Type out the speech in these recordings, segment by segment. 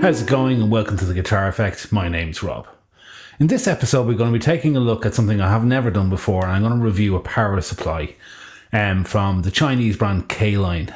How's it going, and welcome to The Guitar Effect. My name's Rob. In this episode, we're going to be taking a look at something I have never done before, and I'm going to review a power supply from the Chinese brand Caline.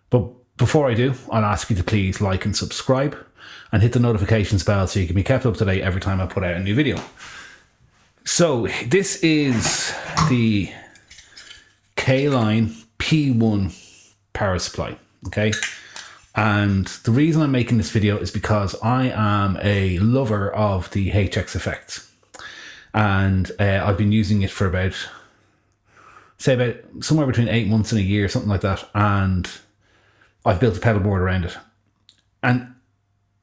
But before I do, I'll ask you to please like and subscribe and hit the notifications bell so you can be kept up to date every time I put out a new video. So this is the Caline P1 power supply, okay? And the reason I'm making this video is because I am a lover of the HX effects, and I've been using it for about somewhere between 8 months and a year, something like that, and I've built a pedalboard around it. And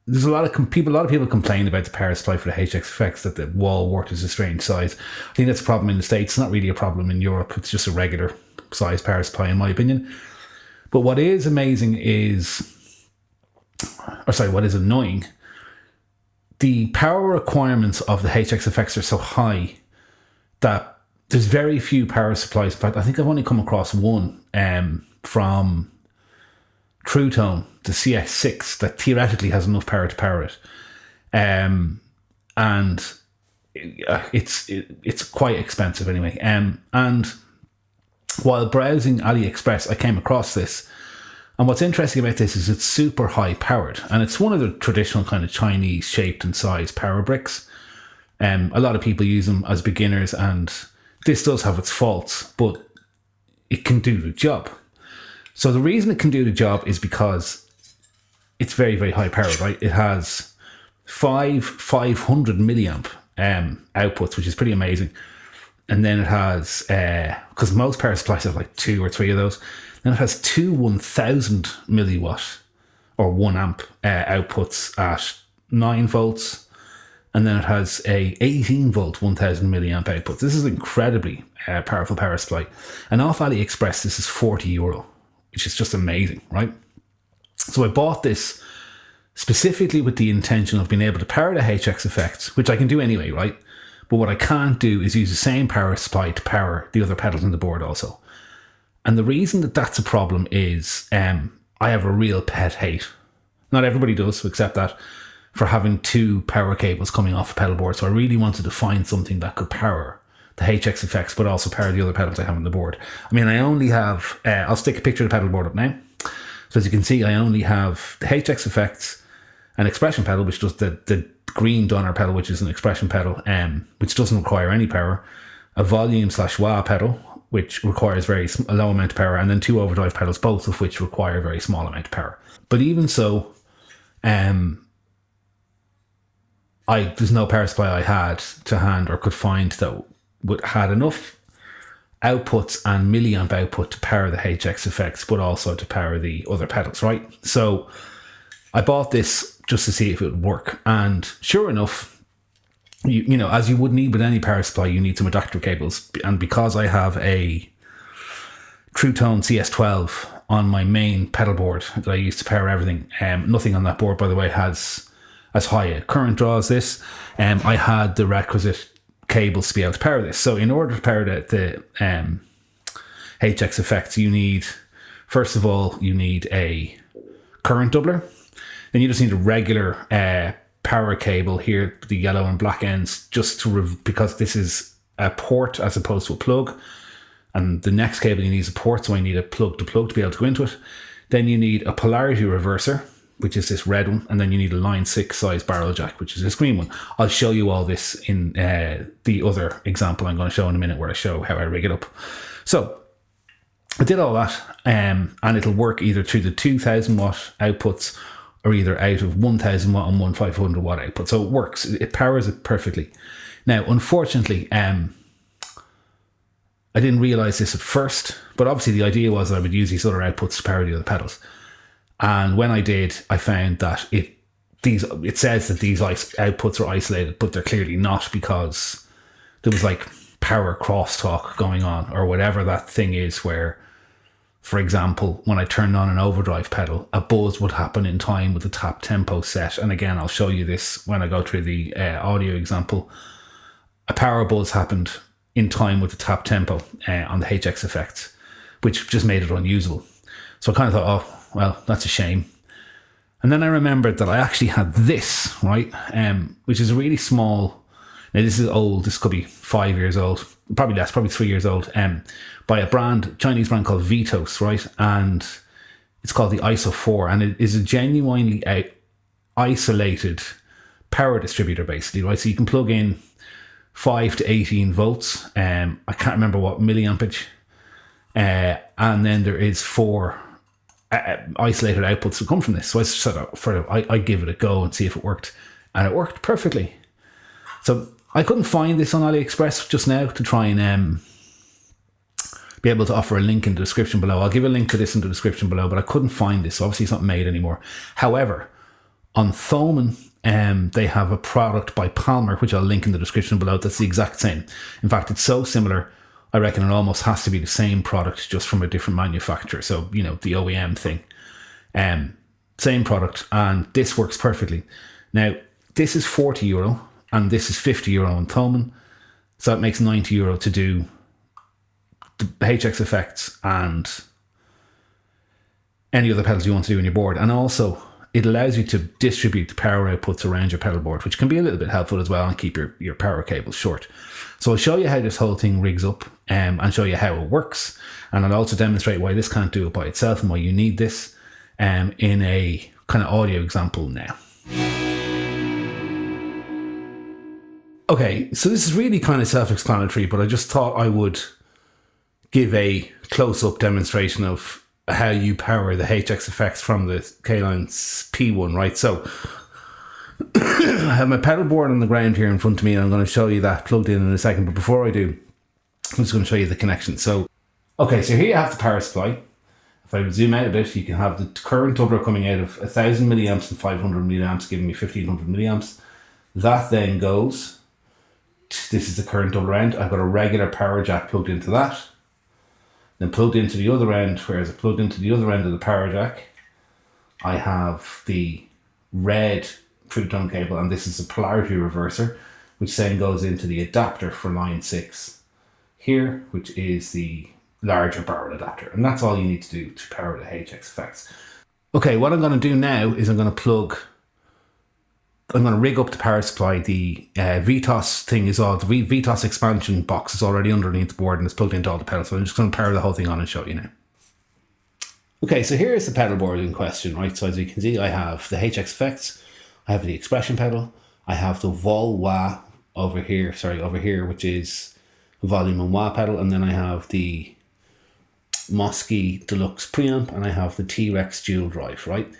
there's a lot of people complain about the power supply for the HX effects, that the wall wart is a strange size. I think that's a problem in the States. It's not really a problem in Europe. It's just a regular size power supply, in my opinion. But what is amazing is, what is annoying, the power requirements of the HX effects are so high that there's very few power supplies. In fact, I think I've only come across one from True Tone, the CS6, that theoretically has enough power to power it. And it's quite expensive anyway. And while browsing AliExpress, I came across this. And what's interesting about this is it's super high powered, and it's one of the traditional kind of Chinese shaped and sized power bricks. A lot of people use them as beginners, and this does have its faults, but it can do the job. So the reason it can do the job is because it's very, very high powered, right? It has 500 milliamp outputs, which is pretty amazing. And then it has, because most power supplies have like 2 or 3 of those, then it has 2 1000 milliwatt or 1 amp outputs at 9 volts. And then it has a 18 volt 1000 milliamp output. This is an incredibly powerful power supply. And off AliExpress, this is €40, which is just amazing, right? So I bought this specifically with the intention of being able to power the HX effects, which I can do anyway, right? But what I can't do is use the same power supply to power the other pedals on the board also. And the reason that that's a problem is I have a real pet hate. Not everybody does, except that, for having 2 power cables coming off a pedal board. So I really wanted to find something that could power the HX effects, but also power the other pedals I have on the board. I mean, I only have, I'll stick a picture of the pedal board up now. So as you can see, I only have the HX effects, an expression pedal, which does the green donor pedal, which is an expression pedal, which doesn't require any power, a volume/wah pedal, which requires a low amount of power, and then 2 overdrive pedals, both of which require a very small amount of power. But even so, there's no power supply I had to hand or could find that had enough outputs and milliamp output to power the HX effects, but also to power the other pedals, right? So I bought this just to see if it would work, and sure enough, you know, as you would need with any power supply, you need some adapter cables. And because I have a True Tone CS12 on my main pedal board that I use to power everything, nothing on that board, by the way, has as high a current draw as this. I had the requisite cables to be able to power this. So in order to power the HX effects, first of all, you need a current doubler. Then you just need a regular power cable here, the yellow and black ends, just because this is a port as opposed to a plug. And the next cable you need is a port, so I need a plug to be able to go into it. Then you need a polarity reverser, which is this red one, and then you need a line 6 size barrel jack, which is this green one. I'll show you all this in the other example I'm going to show in a minute, where I show how I rig it up. So I did all that, and it'll work either through the 2000 watt outputs or either out of 1000 watt and 1500 watt output. So it works. It powers it perfectly. Now, unfortunately, I didn't realize this at first, but obviously the idea was that I would use these other outputs to power the other pedals. And when I did, I found that it says that these outputs are isolated, but they're clearly not, because there was like power crosstalk going on, or whatever that thing is, where, for example, when I turned on an overdrive pedal, a buzz would happen in time with the tap tempo set. And again, I'll show you this when I go through the audio example. A power buzz happened in time with the tap tempo on the HX effects, which just made it unusable. So I kind of thought, oh, well, that's a shame. And then I remembered that I actually had this, right, which is a really small. Now this is old. This could be 5 years old, probably less, probably 3 years old. By a Chinese brand called Vitos, right, and it's called the ISO 4, and it is a genuinely isolated power distributor, basically, right. So you can plug in 5 to 18 volts. I can't remember what milliampage, and then there is 4 isolated outputs that come from this. So I said, I give it a go and see if it worked, and it worked perfectly. So I couldn't find this on AliExpress just now to try and be able to offer a link in the description below. I'll give a link to this in the description below, but I couldn't find this. So obviously it's not made anymore. However, on Thomann, they have a product by Palmer, which I'll link in the description below. That's the exact same. In fact, it's so similar, I reckon it almost has to be the same product, just from a different manufacturer. So, you know, the OEM thing. Same product, and this works perfectly. Now, this is €40, and this is €50 on Thomann. So that makes €90 to do the HX effects and any other pedals you want to do on your board. And also, it allows you to distribute the power outputs around your pedal board, which can be a little bit helpful as well, and keep your power cables short. So I'll show you how this whole thing rigs up, and show you how it works. And I'll also demonstrate why this can't do it by itself and why you need this in a kind of audio example now. Okay, so this is really kind of self-explanatory, but I just thought I would give a close-up demonstration of how you power the HX effects from the Caline P1, right? So I have my pedal board on the ground here in front of me, and I'm going to show you that plugged in a second. But before I do, I'm just going to show you the connection. So, okay, so here you have the power supply. If I would zoom out a bit, you can have the current doubler coming out of 1000 milliamps and 500 milliamps, giving me 1500 milliamps. That then goes, this is the current doubler end. I've got a regular power jack plugged into that. Then plugged into the other end, whereas I plugged into the other end of the power jack, I have the red fruit tone cable, and this is a polarity reverser, which then goes into the adapter for line 6 here, which is the larger barrel adapter. And that's all you need to do to power the HX effects. Okay, what I'm going to do now is I'm going to rig up the power supply. The VTOS thing is all, the VTOS expansion box is already underneath the board and it's plugged into all the pedals. So I'm just going to power the whole thing on and show you now. Okay, so here is the pedal board in question, right? So as you can see, I have the HX effects, I have the expression pedal, I have the vol wah over here, which is volume and wah pedal, and then I have the Mosky Deluxe preamp, and I have the T-Rex dual drive, right?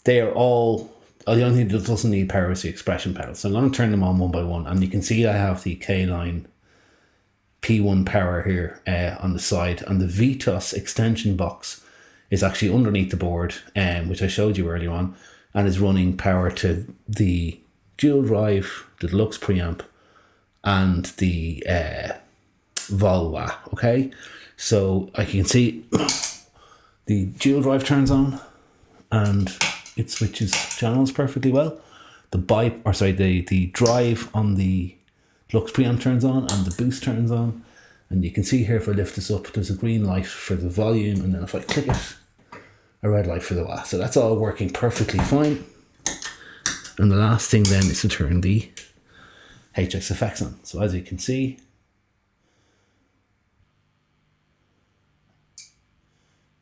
They are all, the only thing that doesn't need power is the expression pedal. So I'm going to turn them on one by one, and you can see I have the Caline P1 power here on the side, and the VTOS extension box is actually underneath the board, which I showed you earlier on, and is running power to the dual drive, the Deluxe preamp, and the Volwa. Okay, so I can see the dual drive turns on, and it switches channels perfectly well. The drive on the Deluxe preamp turns on, and the boost turns on. And you can see here, if I lift this up, there's a green light for the volume, and then if I click it, a red light for the wah. So that's all working perfectly fine. And the last thing then is to turn the HX effects on. So as you can see,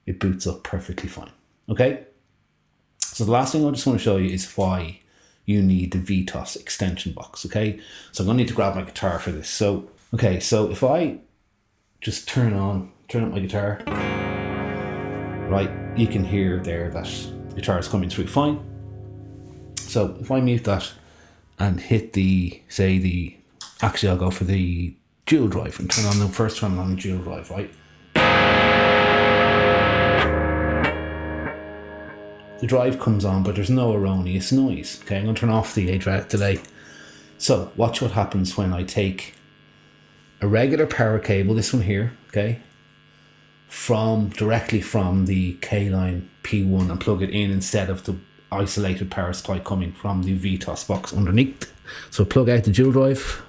it boots up perfectly fine. Okay. So the last thing I just want to show you is why you need the VTOS extension box. Okay. So I'm going to need to grab my guitar for this. So, okay. So if I just turn up my guitar, right, you can hear there that the guitar is coming through fine. So if I mute that and hit actually I'll go for the dual drive and turn on the dual drive, right? The drive comes on, but there's no erroneous noise. Okay, I'm going to turn off the ADRAC delay. So watch what happens when I take a regular power cable, this one here, okay, directly from the Caline P1 and plug it in instead of the isolated power supply coming from the VTOS box underneath. So plug out the dual drive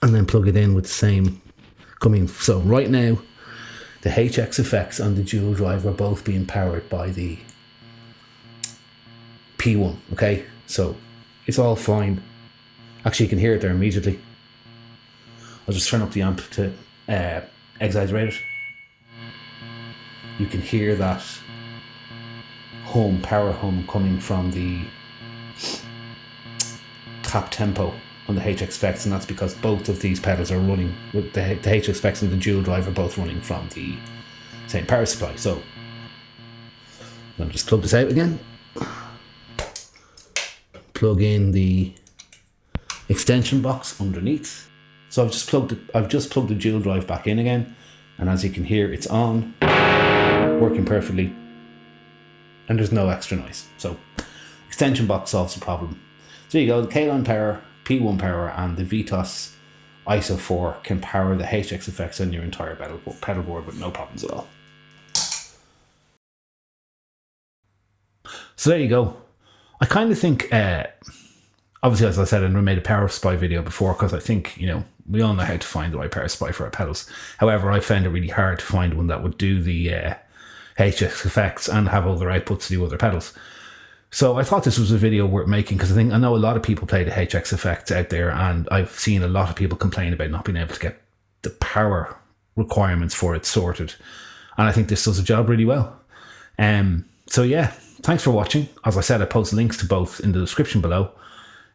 and then plug it in with the same coming. So right now, the HX effects and the dual drive are both being powered by the P1, okay? So it's all fine. Actually, you can hear it there immediately. I'll just turn up the amp to exaggerate it. You can hear that power hum coming from the tap tempo on the HX effects, and that's because both of these pedals are running with the HX effects and the dual drive are both running from the same power supply. So I'll just plug this out again. Plug in the extension box underneath. So I've just plugged the dual drive back in again, and as you can hear, it's on, working perfectly, and there's no extra noise. So extension box solves the problem. So there you go, the Caline power, P1 power, and the Vitos ISO 4 can power the HX effects on your entire pedal board with no problems at all. So there you go. I kind of think, obviously, as I said, I never made a power supply video before because I think, we all know how to find the right power supply for our pedals. However, I found it really hard to find one that would do the HX effects and have other outputs to do other pedals. So I thought this was a video worth making because I know a lot of people play the HX effects out there, and I've seen a lot of people complain about not being able to get the power requirements for it sorted. And I think this does the job really well. So yeah, thanks for watching. As I said, I post links to both in the description below.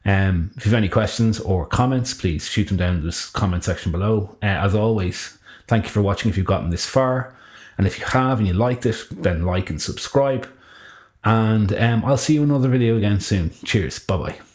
If you have any questions or comments, please shoot them down in this comment section below. As always, thank you for watching if you've gotten this far. And if you have and you liked it, then like and subscribe. And I'll see you in another video again soon. Cheers. Bye-bye.